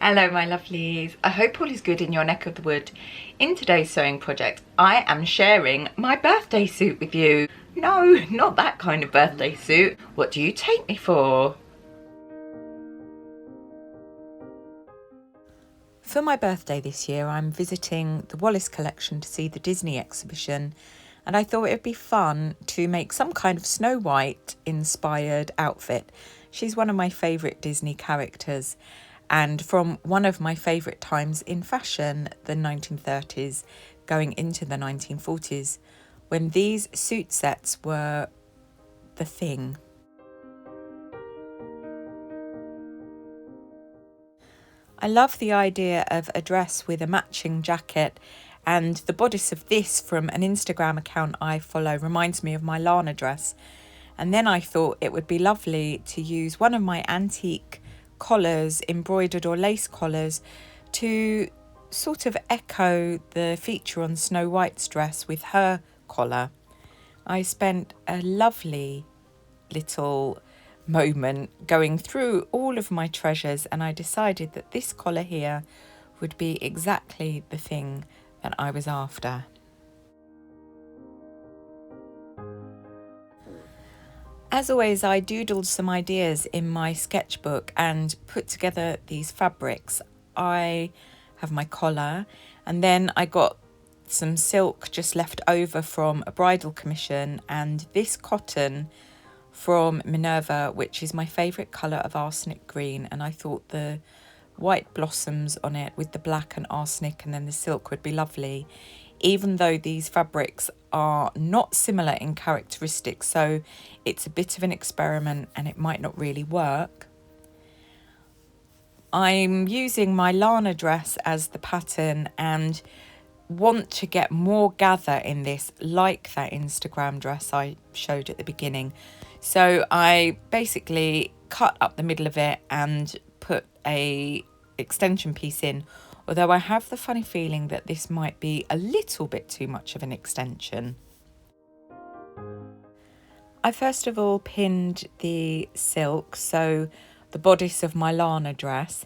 Hello my lovelies, I hope all is good in your neck of the wood. In today's sewing project I am sharing my birthday suit with you. No, not that kind of birthday suit. What do you take me for? For my birthday this year I'm visiting the Wallace collection to see the Disney exhibition, and I thought it'd be fun to make some kind of Snow White inspired outfit. She's one of my favourite Disney characters, and from one of my favourite times in fashion, the 1930s going into the 1940s, when these suit sets were the thing. I love the idea of a dress with a matching jacket, and the bodice of this from an Instagram account I follow reminds me of my Lana dress. And then I thought it would be lovely to use one of my antique collars, embroidered or lace collars, to sort of echo the feature on Snow White's dress with her collar. I spent a lovely little moment going through all of my treasures, and I decided that this collar here would be exactly the thing that I was after. As always, I doodled some ideas in my sketchbook and put together these fabrics. I have my collar, and then I got some silk just left over from a bridal commission, and this cotton from Minerva, which is my favourite colour of arsenic green, and I thought the white blossoms on it with the black and arsenic and then the silk would be lovely, even though these fabrics are not similar in characteristics, so it's a bit of an experiment and it might not really work. I'm using my Lana dress as the pattern and want to get more gather in this, like that Instagram dress I showed at the beginning. So I basically cut up the middle of it and put a extension piece in, although I have the funny feeling that this might be a little bit too much of an extension. I first of all pinned the silk, so the bodice of my Lana dress,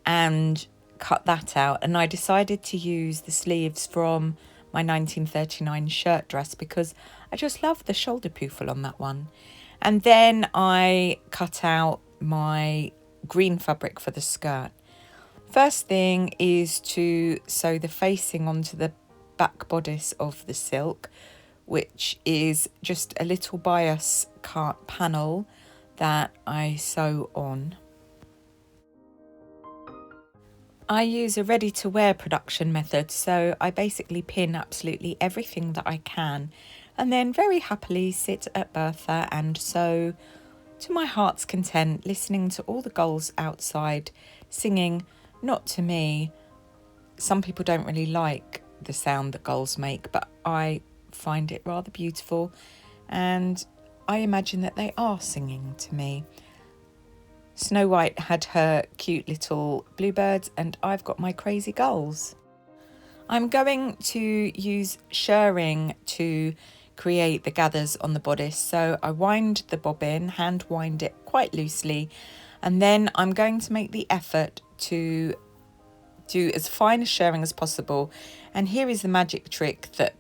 and cut that out, and I decided to use the sleeves from my 1939 shirt dress because I just love the shoulder poofle on that one. And then I cut out my green fabric for the skirt. First thing is to sew the facing onto the back bodice of the silk, which is just a little bias cut panel that I sew on. I use a ready-to-wear production method, so I basically pin absolutely everything that I can and then very happily sit at Bertha and sew to my heart's content, listening to all the gulls outside singing. Not to me. Some people don't really like the sound that gulls make, but I find it rather beautiful, and I imagine that they are singing to me. Snow White had her cute little bluebirds, and I've got my crazy gulls. I'm going to use shirring to create the gathers on the bodice, so I wind the bobbin, hand wind it quite loosely, and then I'm going to make the effort to do as fine a shirring as possible. And here is the magic trick that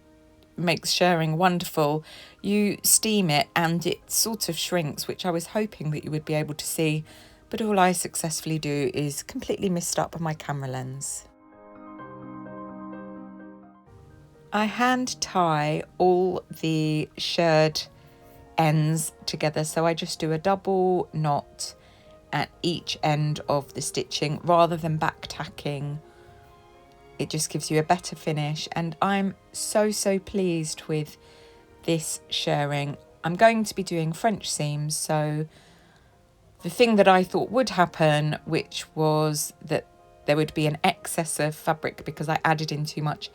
makes shirring wonderful. You steam it and it sort of shrinks, which I was hoping that you would be able to see, but all I successfully do is completely mist up my camera lens. I hand tie all the shirred ends together, so I just do a double knot at each end of the stitching rather than back tacking. It just gives you a better finish, and I'm so pleased with this shirring. I'm going to be doing French seams, so the thing that I thought would happen, which was that there would be an excess of fabric because I added in too much,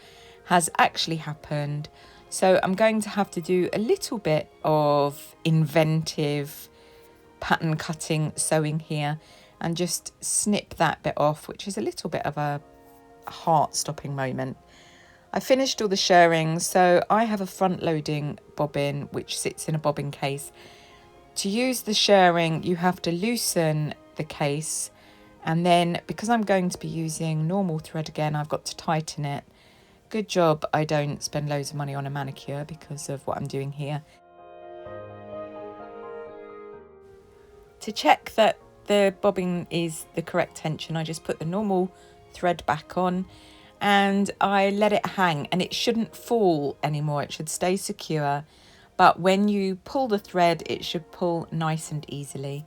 has actually happened. So I'm going to have to do a little bit of inventive pattern cutting sewing here and just snip that bit off, which is a little bit of a heart-stopping moment. I finished all the shirring, so I have a front-loading bobbin which sits in a bobbin case. To use the shirring, you have to loosen the case And then because I'm going to be using normal thread again, I've got to tighten it. Good job I don't spend loads of money on a manicure because of what I'm doing here. To check that the bobbin is the correct tension, I just put the normal thread back on and I let it hang, and it shouldn't fall anymore, it should stay secure, but when you pull the thread it should pull nice and easily.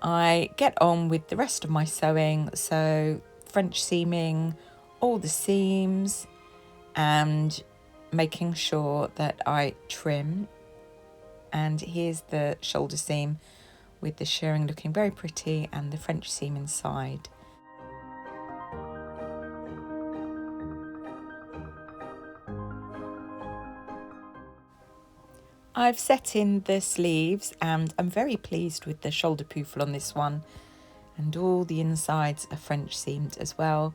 I get on with the rest of my sewing, so French seaming all the seams and making sure that I trim. And here's the shoulder seam with the shirring looking very pretty and the French seam inside. I've set in the sleeves and I'm very pleased with the shoulder poofle on this one, and all the insides are French seamed as well.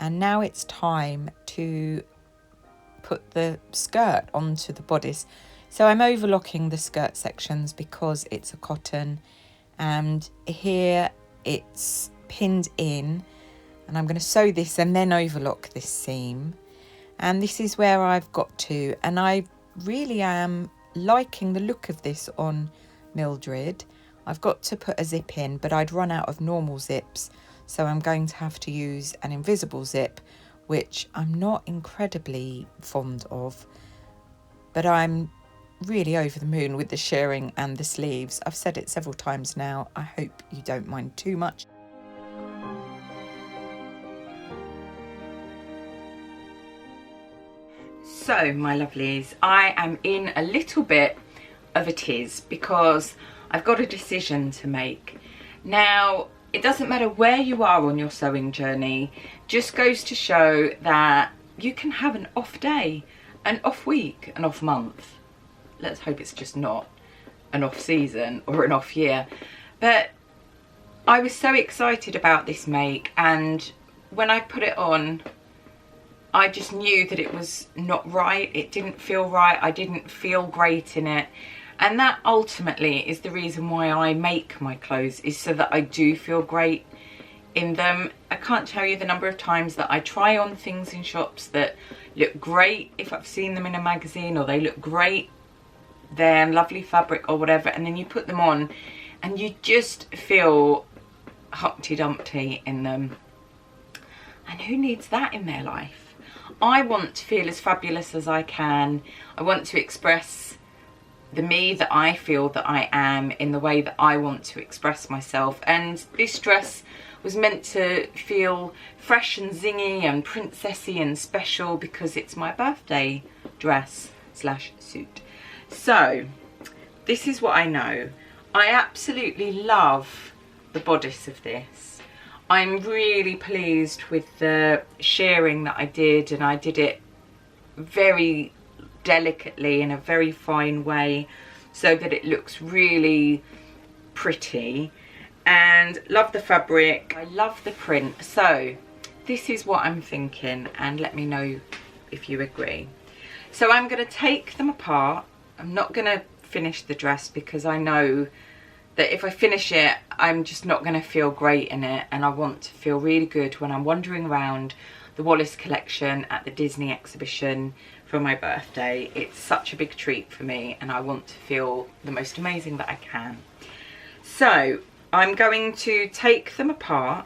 And now it's time to put the skirt onto the bodice. So I'm overlocking the skirt sections because it's a cotton, and here it's pinned in, and I'm going to sew this and then overlock this seam. And this is where I've got to, and I really am liking the look of this on Mildred. I've got to put a zip in, but I'd run out of normal zips, so I'm going to have to use an invisible zip, which I'm not incredibly fond of, but I'm really over the moon with the shirring and the sleeves. I've said it several times now. I hope you don't mind too much. So, my lovelies, I am in a little bit of a tiz because I've got a decision to make. Now, it doesn't matter where you are on your sewing journey, just goes to show that you can have an off day, an off week, an off month. Let's hope it's just not an off season or an off year. But I was so excited about this make, and when I put it on, I just knew that it was not right. It didn't feel right. I didn't feel great in it. And that ultimately is the reason why I make my clothes, is so that I do feel great in them. I can't tell you the number of times that I try on things in shops that look great if I've seen them in a magazine, or they look great, they're lovely fabric or whatever, and then you put them on and you just feel Humpty Dumpty in them. And who needs that in their life? I want to feel as fabulous as I can. I want to express the me that I feel that I am in the way that I want to express myself. And this dress was meant to feel fresh and zingy and princessy and special because it's my birthday dress / suit. So this is what I know. I absolutely love the bodice of this. I'm really pleased with the shirring that I did, and I did it very delicately in a very fine way so that it looks really pretty, and love the fabric. I love the print. So this is what I'm thinking, and let me know if you agree. So I'm going to take them apart. I'm not going to finish the dress because I know that if I finish it, I'm just not going to feel great in it, and I want to feel really good when I'm wandering around the Wallace collection at the Disney exhibition for my birthday. It's such a big treat for me, and I want to feel the most amazing that I can. So I'm going to take them apart,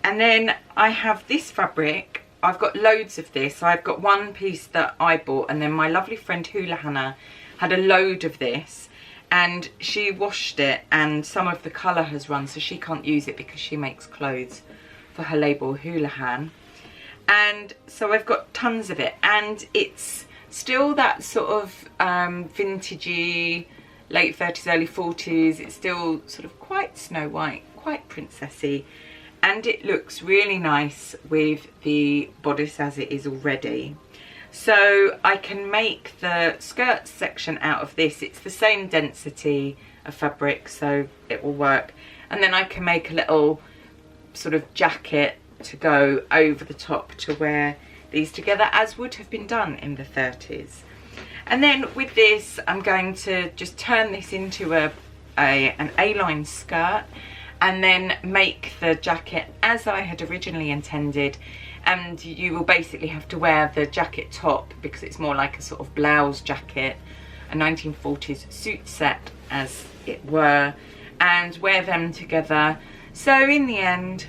and then I have this fabric. I've got loads of this. I've got one piece that I bought, and then my lovely friend Hula Hannah had a load of this, and she washed it and some of the colour has run, so she can't use it because she makes clothes for her label Houlihan. And so I've got tons of it, and it's still that sort of vintagey, late 30s, early 40s. It's still sort of quite Snow White, quite princessy, and it looks really nice with the bodice as it is already. So I can make the skirt section out of this. It's the same density of fabric, so it will work. And then I can make a little sort of jacket to go over the top to wear these together, as would have been done in the 30s. And then with this, I'm going to just turn this into an A-line skirt, and then make the jacket as I had originally intended. And you will basically have to wear the jacket top because it's more like a sort of blouse jacket, a 1940s suit set as it were, and wear them together. So in the end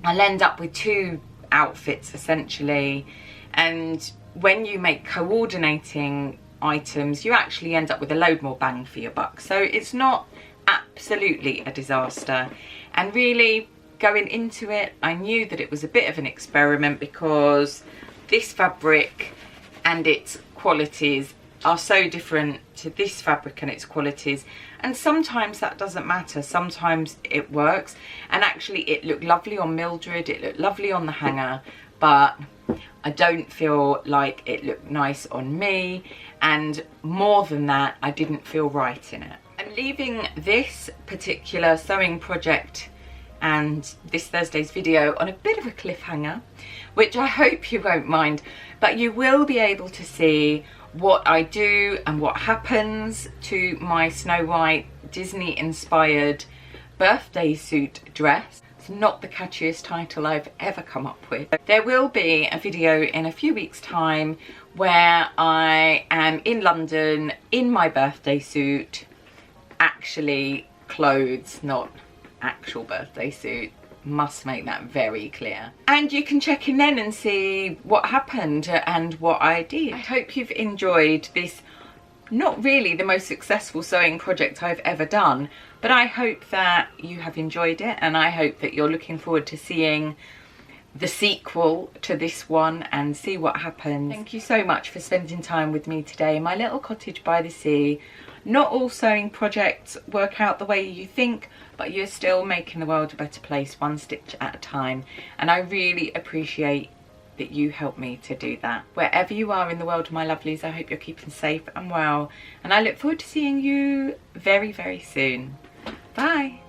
I'll end up with 2 outfits essentially, and when you make coordinating items you actually end up with a load more bang for your buck. So it's not absolutely a disaster, and really going into it I knew that it was a bit of an experiment because this fabric and its qualities are so different to this fabric and its qualities, and sometimes that doesn't matter, sometimes it works. And actually it looked lovely on Mildred, it looked lovely on the hanger, but I don't feel like it looked nice on me, and more than that I didn't feel right in it. I'm leaving this particular sewing project and this Thursday's video on a bit of a cliffhanger, which I hope you won't mind, but you will be able to see what I do and what happens to my Snow White Disney inspired birthday suit dress. It's not the catchiest title I've ever come up with. There will be a video in a few weeks time where I am in London in my birthday suit, actually clothes, not actual birthday suit, must make that very clear. And you can check in then and see what happened and what I did. I hope you've enjoyed this, not really the most successful sewing project I've ever done, but I hope that you have enjoyed it, and I hope that you're looking forward to seeing the sequel to this one and see what happens. Thank you so much for spending time with me today in my little cottage by the sea. Not all sewing projects work out the way you think, but you're still making the world a better place one stitch at a time, and I really appreciate that you help me to do that. Wherever you are in the world, my lovelies, I hope you're keeping safe and well, and I look forward to seeing you very, very soon. Bye.